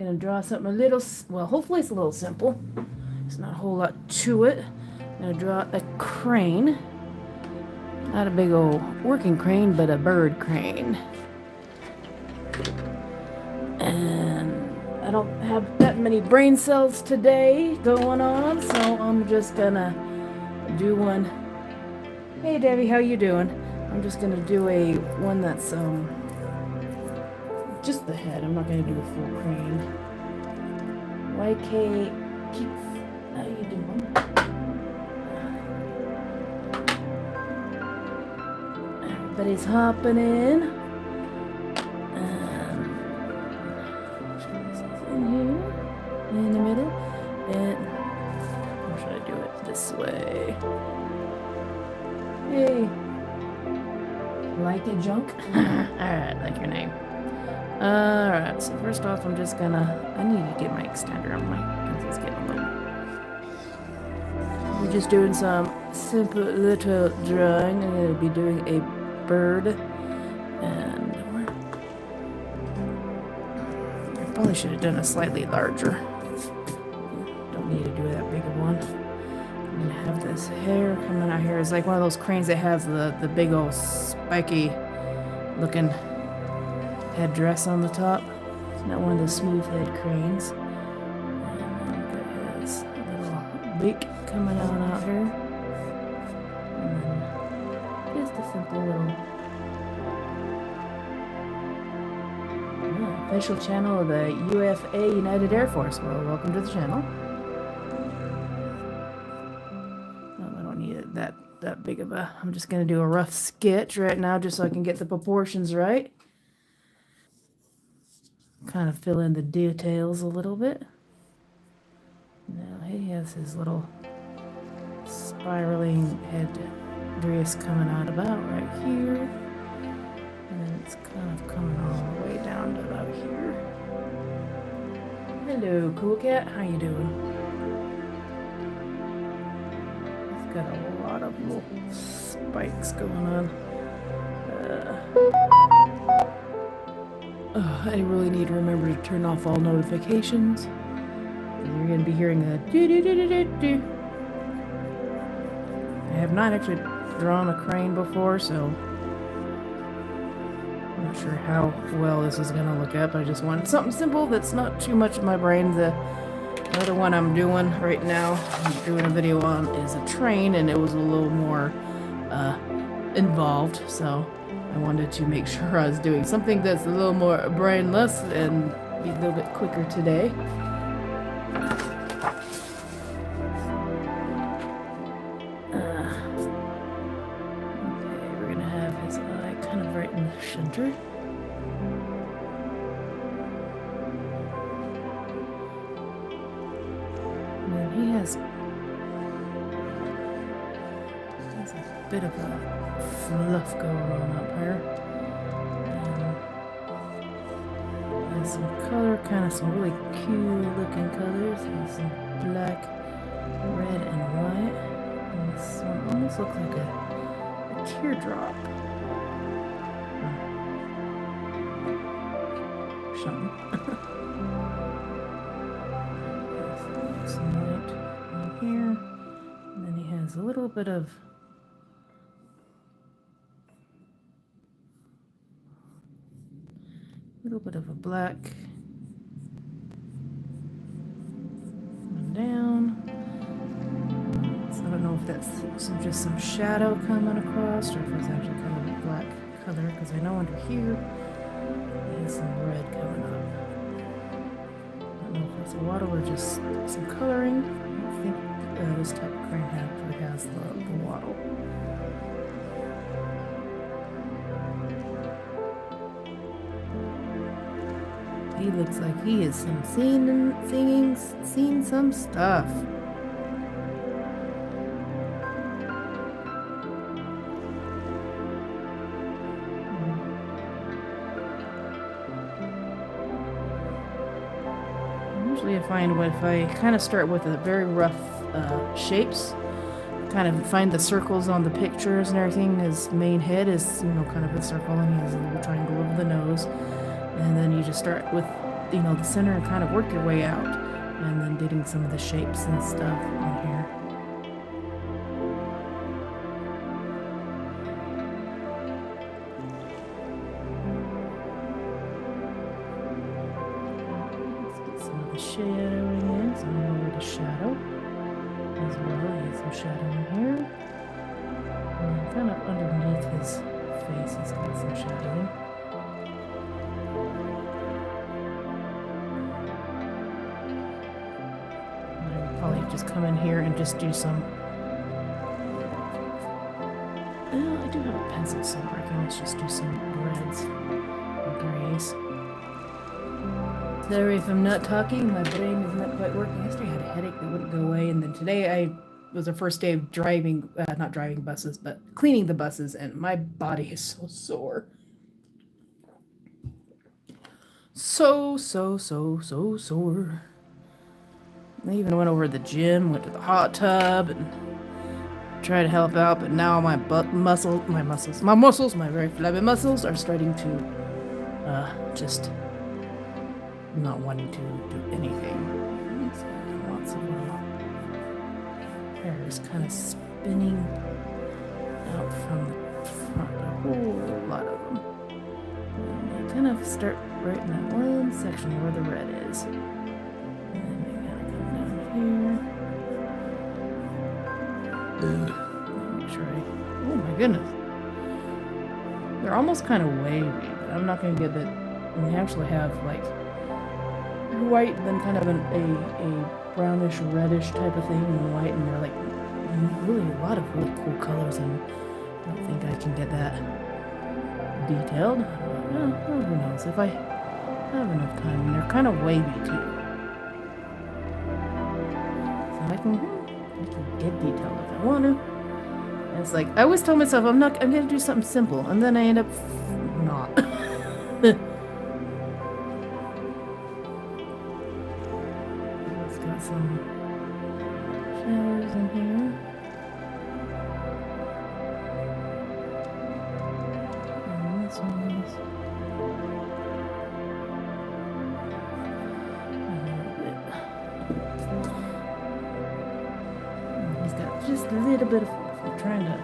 gonna draw something a little, well, hopefully it's a little simple. There's not a whole lot to it. I'm gonna draw a crane. Not a big old working crane, but a bird crane. And I don't have that many brain cells today going on, so I'm just gonna do one. Hey Debbie, how you doing? I'm just gonna do a one that's just the head. I'm not gonna do a full crane. YK keeps, how you doing? Everybody's hopping in. In here, in the middle, and how should I do it? This way. Hey, like a junk? Alright, like your name. Alright, so first off, I'm just gonna, I need to get my extender on my pencil's getting low. We're just doing some simple little drawing. I'm gonna be doing a bird, and I probably should have done a slightly larger. Don't need to do that big of one. I'm gonna have this hair coming out here. It's like one of those cranes that has the big old spiky looking headdress on the top. It's not one of the smooth head cranes. And then look at his little beak coming on out here. And then just a simple little official channel of the UFA United Air Force. Well, welcome to the channel. No, I don't need it that big of a. I'm just going to do a rough sketch right now just so I can get the proportions right. Kind of fill in the details a little bit. Now he has his little spiraling head dress coming out about right here. And then it's kind of coming all the way down to about here. Hello, cool cat. How you doing? It's got a lot of little spikes going on. I really need to remember to turn off all notifications. You're going to be hearing a do-do-do-do-do-do. I have not actually drawn a crane before, so I'm not sure how well this is going to look up. I just wanted something simple that's not too much of my brain. The other one I'm doing right now, I'm doing a video on, is a train, and it was a little more involved, so I wanted to make sure I was doing something that's a little more brainless and be a little bit quicker today. Okay, we're gonna have his eye kind of right in the center. And then he has a bit of a fluff going on up here. And some color, kind of some really cute looking colors. There's some black, red, and white. And this one almost looks like a teardrop. Something. Some white on here. And then he has a little bit of a black one down. So I don't know if that's just some shadow coming across or if it's actually kind of a black color, because I know under here there's some red coming up. I don't know if it's a waddle or just some coloring. I think this type of crane actually has the waddle. He looks like he is seen some stuff. Usually I find if I kind of start with a very rough shapes, kind of find the circles on the pictures and everything. His main head is, kind of a circle, and he has a little triangle over the nose. And then you just start with you know, the center and kind of work your way out. And then getting some of the shapes and stuff on here. Let's get some of the shadowing in. So I'm over the shadow as well. Get some shadow in here. And then kind of underneath his face, he's got some shadowing. Just come in here and just do some. I do have a pencil somewhere. I can always just do some reds or grays. Sorry if I'm not talking. My brain is not quite working. Yesterday I had a headache that wouldn't go away, and then today was the first day of driving, not driving buses, but cleaning the buses, and my body is so sore. So sore. I even went over to the gym, went to the hot tub, and tried to help out, but now my muscles, my very flabby muscles are starting to, just not wanting to do anything. So lots of hairs kind of spinning out from the front, a whole lot of them. And they kind of start right in that one section where the red is. Make sure oh my goodness. They're almost kind of wavy, but I'm not going to get that. And they actually have like white, then kind of a brownish, reddish type of thing, and white, and they're like really a lot of really cool colors, and I don't think I can get that detailed. Who knows? If I have enough time, and they're kind of wavy too. I can get detailed if I want to. And it's like I always tell myself I'm gonna do something simple, and then I end up not. It's got some shadows in here. And this one is just a little bit of. I'm trying to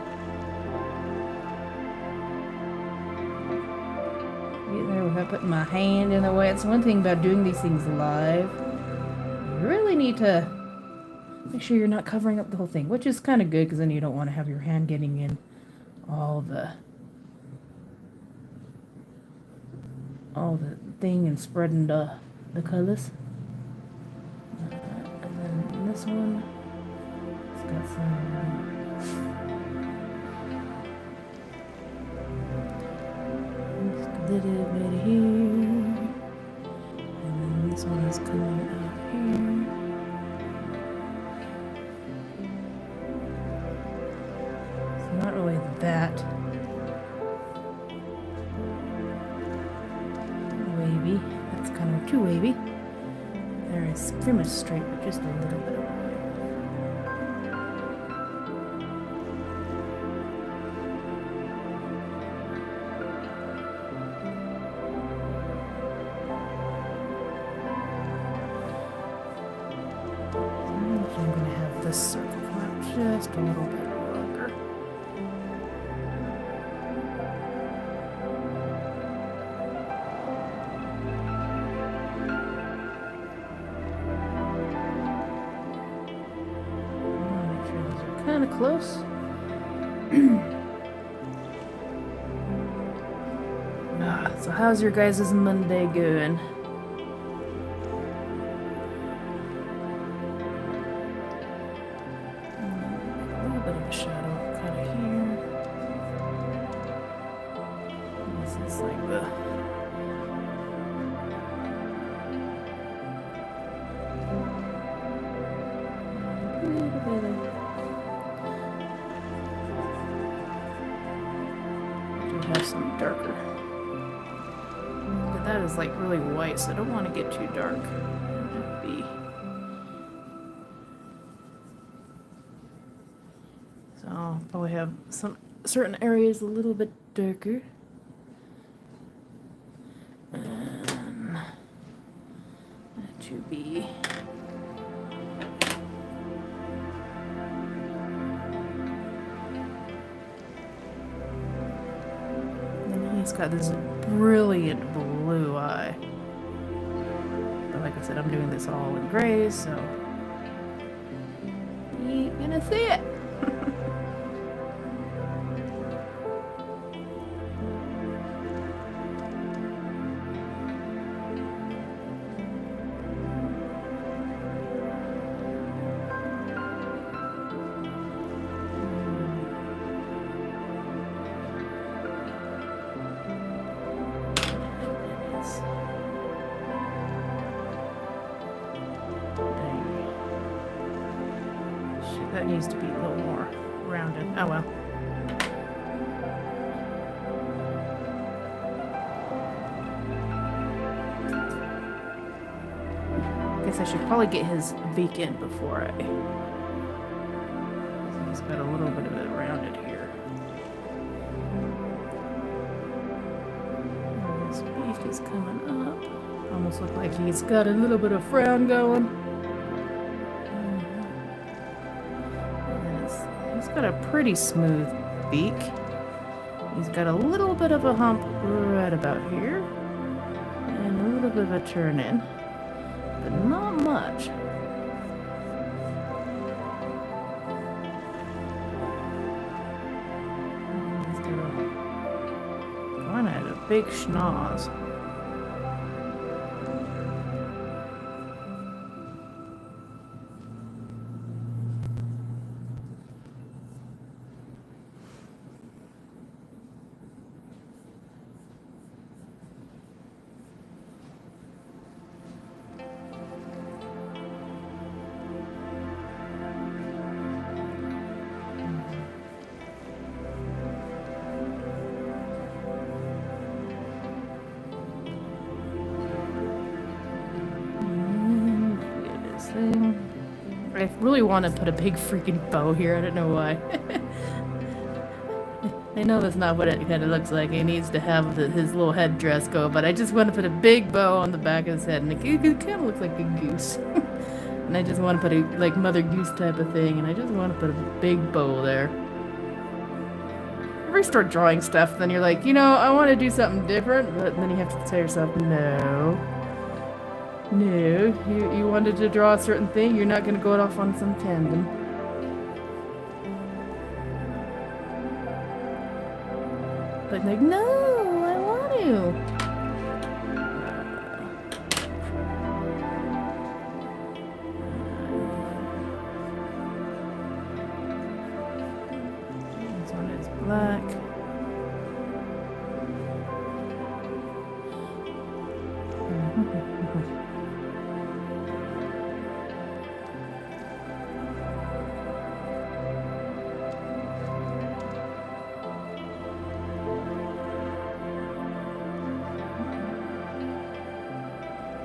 get there without putting my hand in the way. It's one thing about doing these things live. You really need to make sure you're not covering up the whole thing, which is kind of good because then you don't want to have your hand getting in all the thing and spreading the colors. And then this one. Got some just a little bit here, and then this one is coming out here. It's not really that wavy. That's kind of too wavy. There is pretty much straight, but just a little bit of. I'm going to have this circle come out just a little bit longer. Make sure these are kind of close. So how's your guys' Monday going? Have some darker. But that is like really white, so I don't want to get too dark. So I'll probably have some certain areas a little bit darker. And to be. And he's got this brilliant blue eye. But like I said, I'm doing this all in grays, so you ain't gonna see it. That needs to be a little more rounded. Oh well. Guess I should probably get his beak in before I... He's got a little bit of it rounded here. And his beak is coming up. Almost look like he's got a little bit of frown going. He's got a pretty smooth beak. He's got a little bit of a hump right about here. And a little bit of a turn in. But not much. He's got a big schnoz. I really want to put a big freaking bow here. I don't know why. I know that's not what it kind of looks like. He needs to have his little headdress go, but I just want to put a big bow on the back of his head, and it kind of looks like a goose. And I just want to put a like Mother Goose type of thing, and I just want to put a big bow there. If you start drawing stuff, then you're like, you know, I want to do something different, but then you have to tell yourself, no. No, you wanted to draw a certain thing, you're not going to go off on some tandem. But like, no, I want to. This one is black.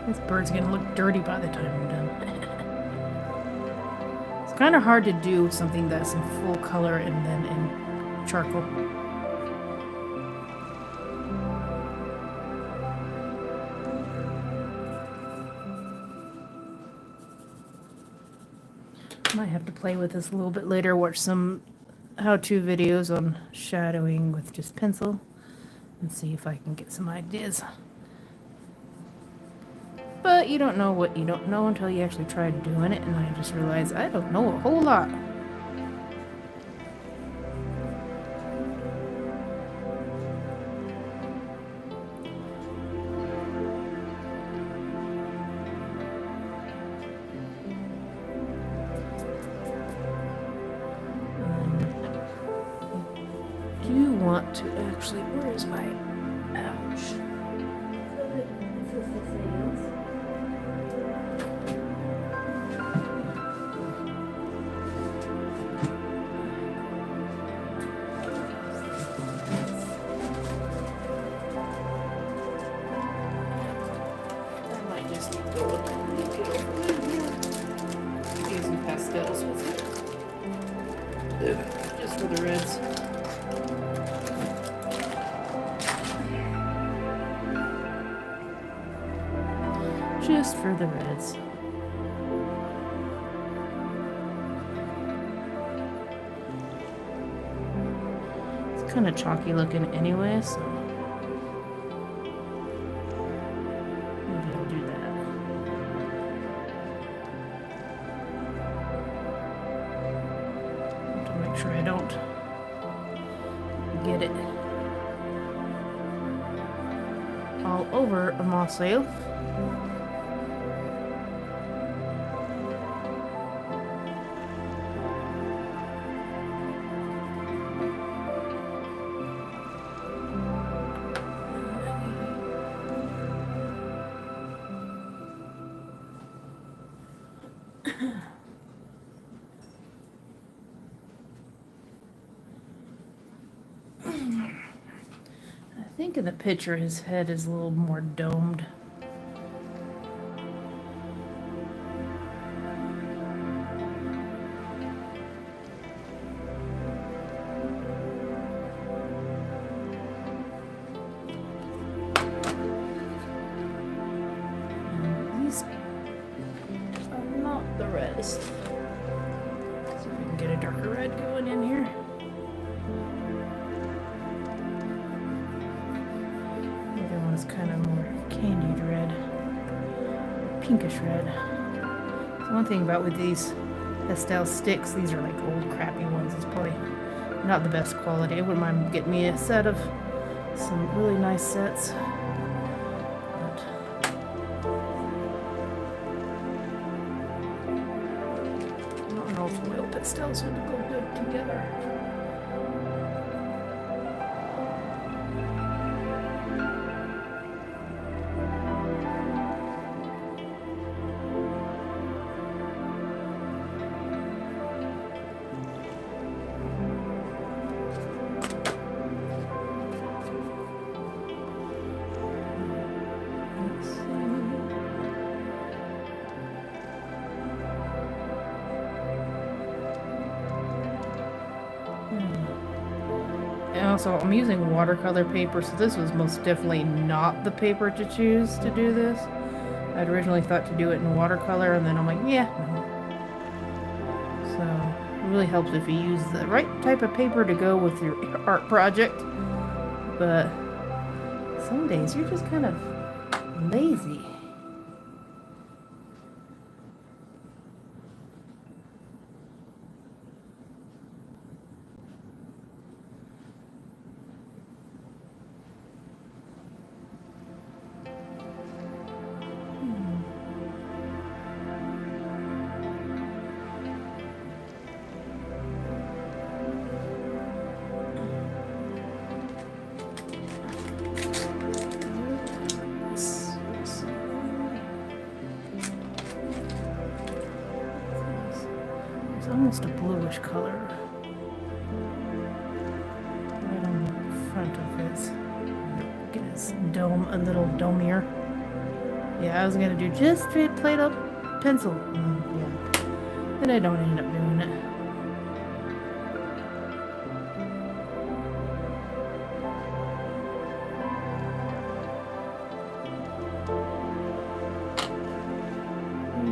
This bird's gonna look dirty by the time I'm done. It's kind of hard to do something that's in full color and then in charcoal. Might have to play with this a little bit later, watch some how-to videos on shadowing with just pencil and see if I can get some ideas. But you don't know what you don't know until you actually try doing it, and I just realized I don't know a whole lot. I do want to actually, where is my, ouch. Pastels with it. Just for the reds. for the reds. It's kind of chalky looking anyway, so maybe I'll do that. To make sure I don't get it all over myself. I think in the picture his head is a little more domed. And these are not the reddest. See if we can get a darker red going in here. It's kind of more candied red, pinkish red. So one thing about with these pastel sticks, these are like old crappy ones. It's probably not the best quality. I wouldn't mind getting me a set of some really nice sets. But I don't know if oil pastels would go good together. And also, I'm using watercolor paper, so this was most definitely not the paper to choose to do this. I'd originally thought to do it in watercolor, and then I'm like, yeah, no. So, it really helps if you use the right type of paper to go with your art project. But some days you're just kind of lazy. Almost a bluish color right on the front of his. Get his dome a little domier. Yeah, I was gonna do just straight plate up pencil. Yeah, then I don't end up doing it.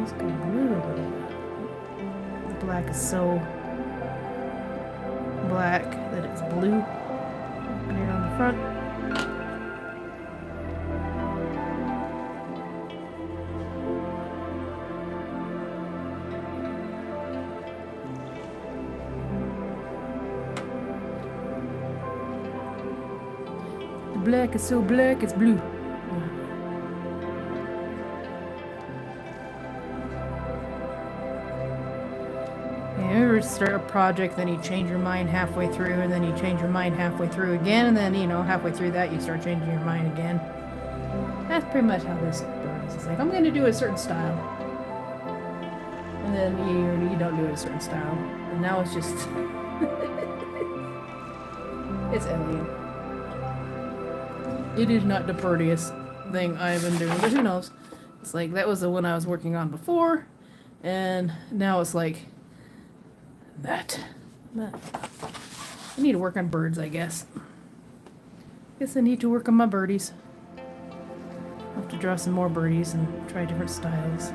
It's kind of blue over there. Black is so black that it's blue here on the front. The black is so black it's blue. You start a project, then you change your mind halfway through, and then you change your mind halfway through again, and then, you know, halfway through that you start changing your mind again. That's pretty much how this bird is. It's like, I'm going to do a certain style, and then you don't do it a certain style, and now it's just it's alien. It is not the prettiest thing I've been doing, but who knows. It's like, that was the one I was working on before, and now it's like that. I need to work on birds, I guess. I need to work on my birdies. I'll have to draw some more birdies and try different styles.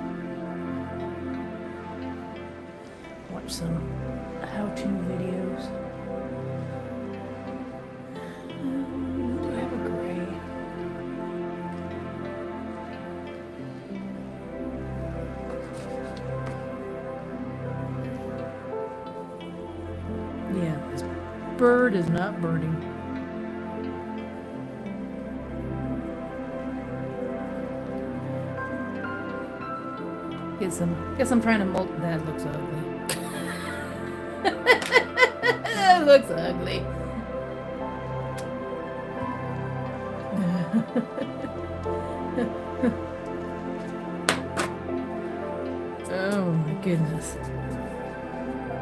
Watch some how-to videos. Do I have a gray? Yeah, this bird is not birding. Guess I'm trying to mold. That looks ugly. That looks ugly. Oh my goodness.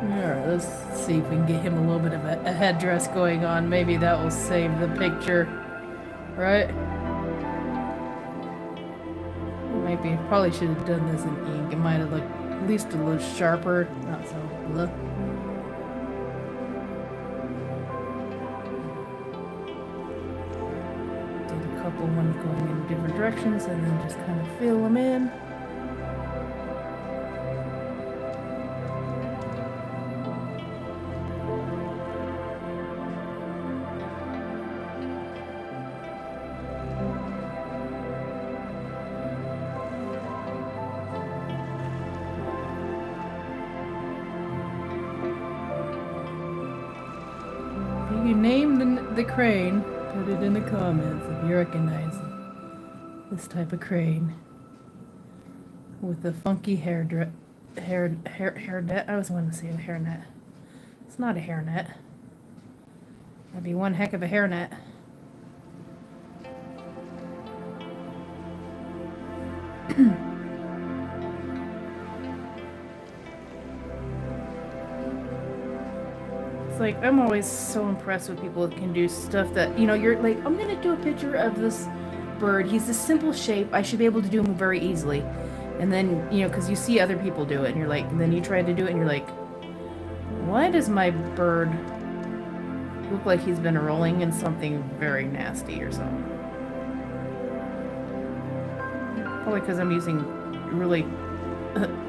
Alright, let's see if we can get him a little bit of a headdress going on. Maybe that will save the picture. Right? Maybe probably should have done this in ink. It might have looked at least a little sharper. Not so blah. Did a couple ones going in different directions and then just kind of fill them in. You name the crane, put it in the comments if you recognize this type of crane with the funky hairnet. I was wanting to say a hairnet. It's not a hairnet. That'd be one heck of a hairnet. Like, I'm always so impressed with people that can do stuff that, you know, you're like, I'm gonna do a picture of this bird. He's this simple shape. I should be able to do him very easily. And then, you know, because you see other people do it, and you're like, and then you try to do it, and you're like, why does my bird look like he's been rolling in something very nasty or something? Probably because I'm using really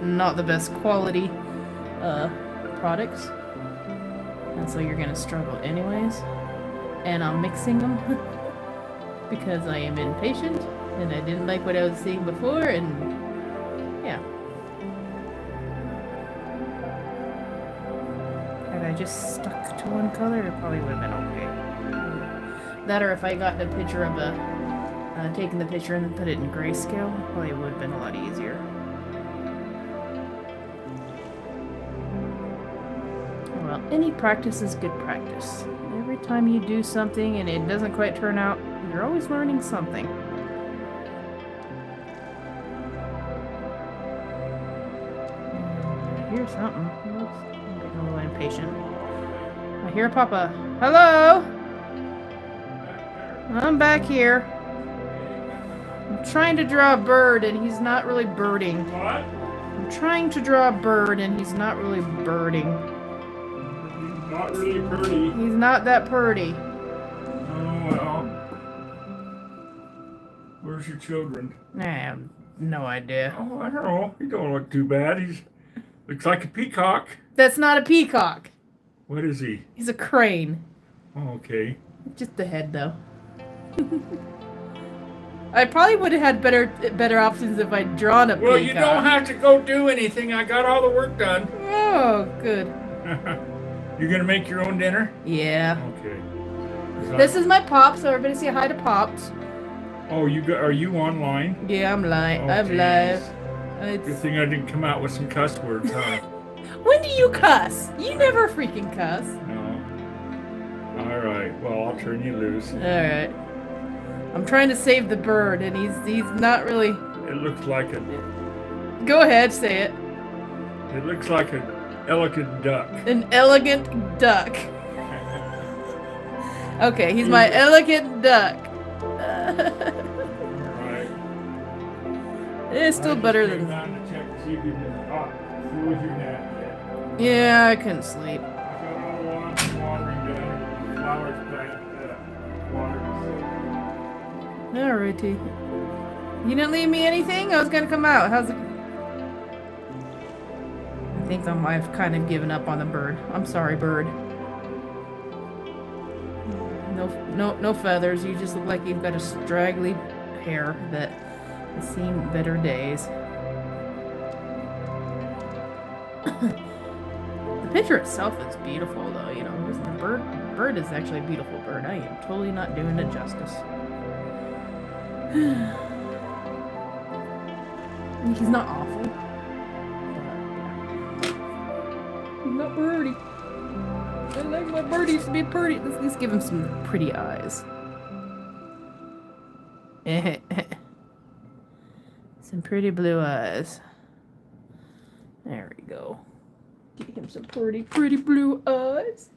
not the best quality products. And so you're gonna struggle anyways. And I'm mixing them because I am impatient and I didn't like what I was seeing before, and yeah. Had I just stuck to one color, it probably would have been okay. That, or if I got a picture of taken the picture and then put it in grayscale, it probably would have been a lot easier. Well, any practice is good practice. Every time you do something and it doesn't quite turn out, you're always learning something. I hear something. Oops, I'm getting a little impatient. I hear Papa. Hello? I'm back here. I'm trying to draw a bird and he's not really birding. What? I'm trying to draw a bird and he's not really birding. Not really pretty. He's not that pretty. Oh, well. Where's your children? I have no idea. Oh, I don't know. He don't look too bad. He looks like a peacock. That's not a peacock. What is he? He's a crane. Oh, okay. Just the head, though. I probably would have had better options if I'd drawn a peacock. Well, you don't have to go do anything. I got all the work done. Oh, good. You gonna make your own dinner? Yeah. Okay. This is my Pops, so everybody say hi to Pops. Oh, are you online? Yeah, I'm live. Oh, I'm geez. live. Good thing I didn't come out with some cuss words, huh? When do you cuss? You never freaking cuss. No. All right. Well, I'll turn you loose. All right. I'm trying to save the bird, and he's not really. It looks like a. Go ahead, say it. It looks like an elegant duck. An elegant duck. Okay, he's my elegant duck. Right. It's still better than. Down to check to see if you was your nap yet. Yeah, I couldn't sleep. I got all the watering done. Flowers plant water. Alrighty. You didn't leave me anything? I was gonna come out. How's it? I think I've kind of given up on the bird. I'm sorry, bird. No feathers. You just look like you've got a straggly hair that has seen better days. The picture itself is beautiful, though. You know, the bird is actually a beautiful bird. I am totally not doing it justice. He's not awful. He's not birdie. I like my birdies to be pretty. Let's at least give him some pretty eyes. Some pretty blue eyes. There we go. Give him some pretty blue eyes.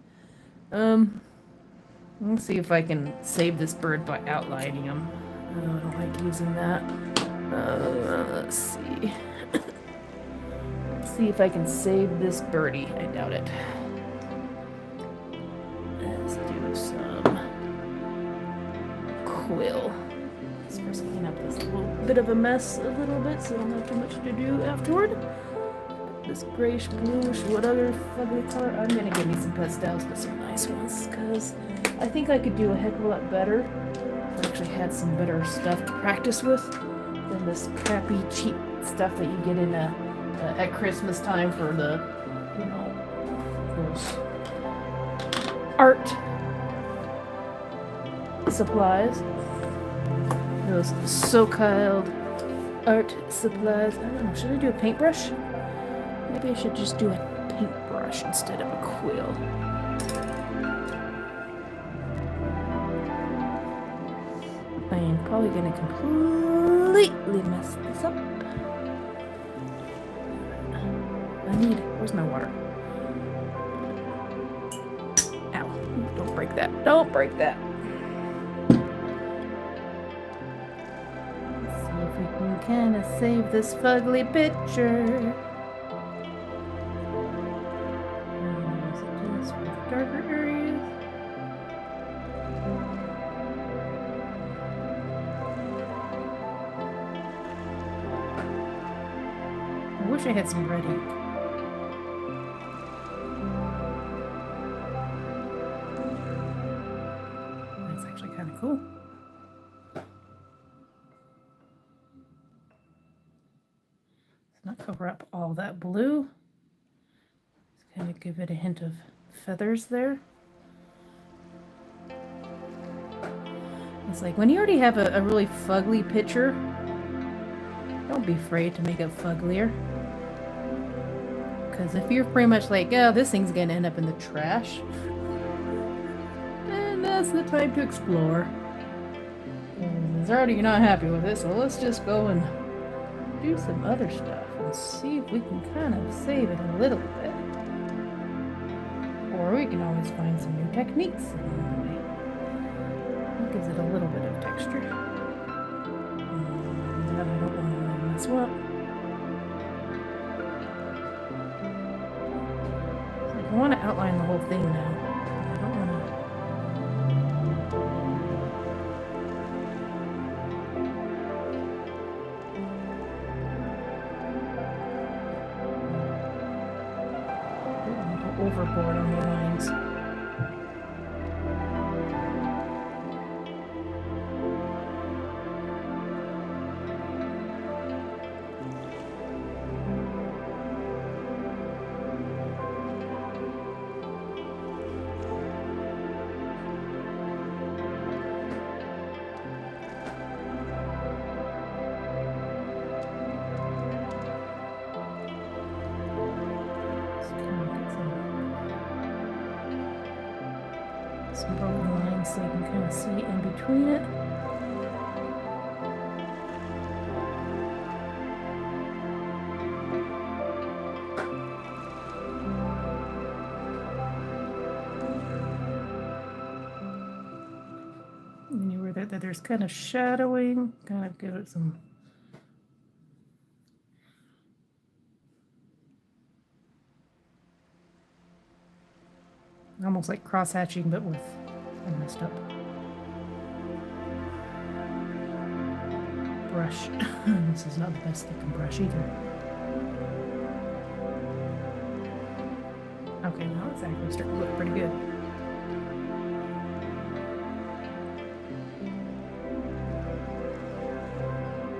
Let's see if I can save this bird by outlining him. Oh, I don't like using that. Let's see. Let's see if I can save this birdie. I doubt it. Let's do some quill. Let's first clean up this little bit of a mess a little bit so I don't have too much to do afterward. This grayish, bluish, what other fugly color? I'm gonna give me some pastels, but some nice ones, because I think I could do a heck of a lot better if I actually had some better stuff to practice with than this crappy, cheap stuff that you get in at Christmas time for the, you know, those art supplies. Those so-called art supplies. I don't know, should I do a paintbrush? Maybe I should just do a paintbrush instead of a quill. I am probably going to completely mess this up. Where's my water? Ow. Don't break that. Don't break that. Let's see if we can kind of save this fugly picture. Darker areas. I wish I had some red ink. That's actually kind of cool. Let's not cover up all that blue. Let's kind of give it a hint of feathers there. It's like when you already have a really fugly picture, don't be afraid to make it fugglier. Because if you're pretty much like, oh, this thing's gonna end up in the trash, then that's the time to explore. And it's already you're not happy with it, so let's just go and do some other stuff and see if we can kind of save it a little bit. Or we can always find some new techniques along the way. That gives it a little bit of texture. And I don't want to mess up. I want to outline the whole thing now. I don't want to. Overboard on the lines. Some broken lines so you can kind of see in between it. And anywhere that there's kind of shadowing, kind of give it some. Almost like cross-hatching, but with messed up. brush. This is not the best looking brush either. Okay, now it's actually starting to look pretty good.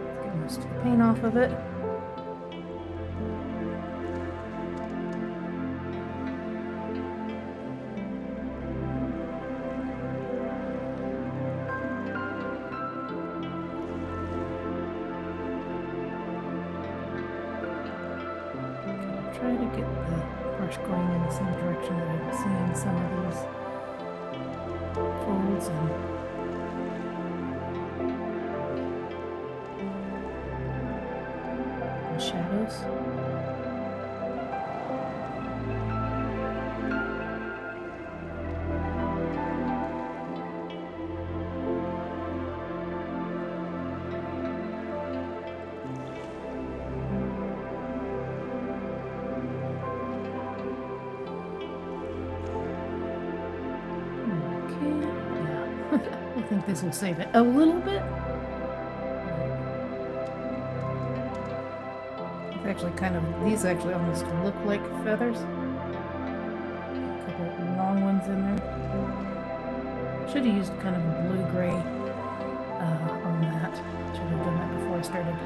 Let's get most of the paint off of it. Try to get the brush going in the same direction that I'm seeing some of these folds and shadows. I think this will save it a little bit. It's actually kind of, these actually almost look like feathers. A couple long ones in there. Should have used kind of a blue-gray on that. Should have done that before I started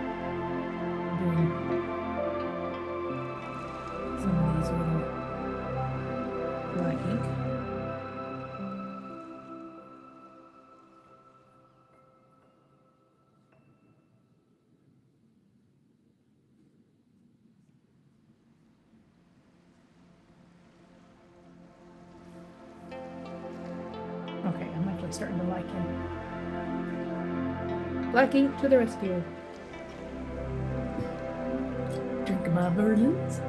doing some of these little black ink. Okay, I'm actually starting to like him. Black ink to the rescue. Drink my burdens.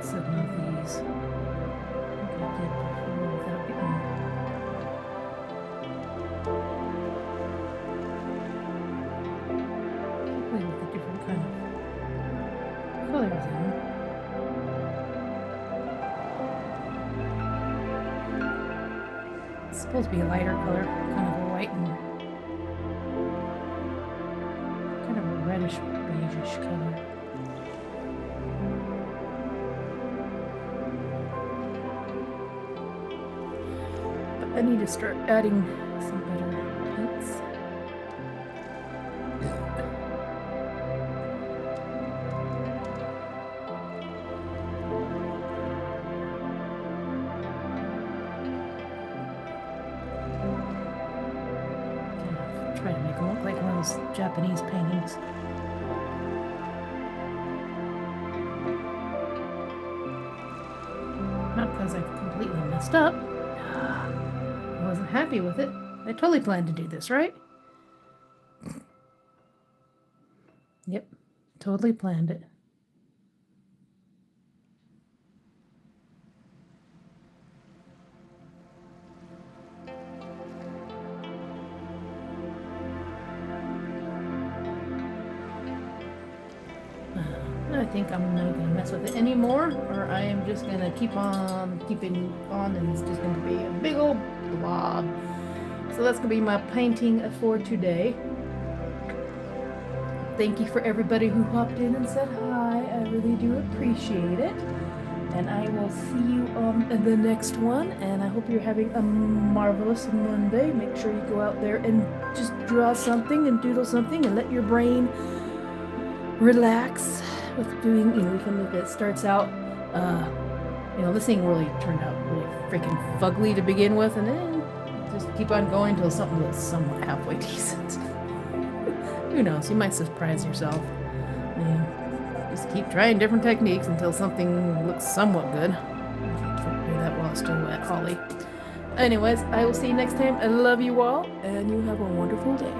Some of these I think I did before without getting with the different kind of colors in them. It's supposed to be a lighter color, kind of a white and kind of a reddish beigeish color. I need to start adding some better paints. Try to make them look like one of those Japanese paintings. Not because I've completely messed up. I wasn't happy with it. I totally planned to do this, right? Yep, totally planned it. I think I'm not going to mess with it anymore, or I am just going to keep on keeping on, and it's just going to be a big old blob. So that's going to be my painting for today. Thank you for everybody who hopped in and said hi. I really do appreciate it. And I will see you on the next one. And I hope you're having a marvelous Monday. Make sure you go out there and just draw something and doodle something and let your brain relax with doing, even if it starts out, this thing really turned out really freaking fugly to begin with, and then just keep on going until something looks somewhat halfway decent. Who knows? You might surprise yourself. Just keep trying different techniques until something looks somewhat good. Do that while it's still wet, Holly. Anyways, I will see you next time. I love you all, and you have a wonderful day.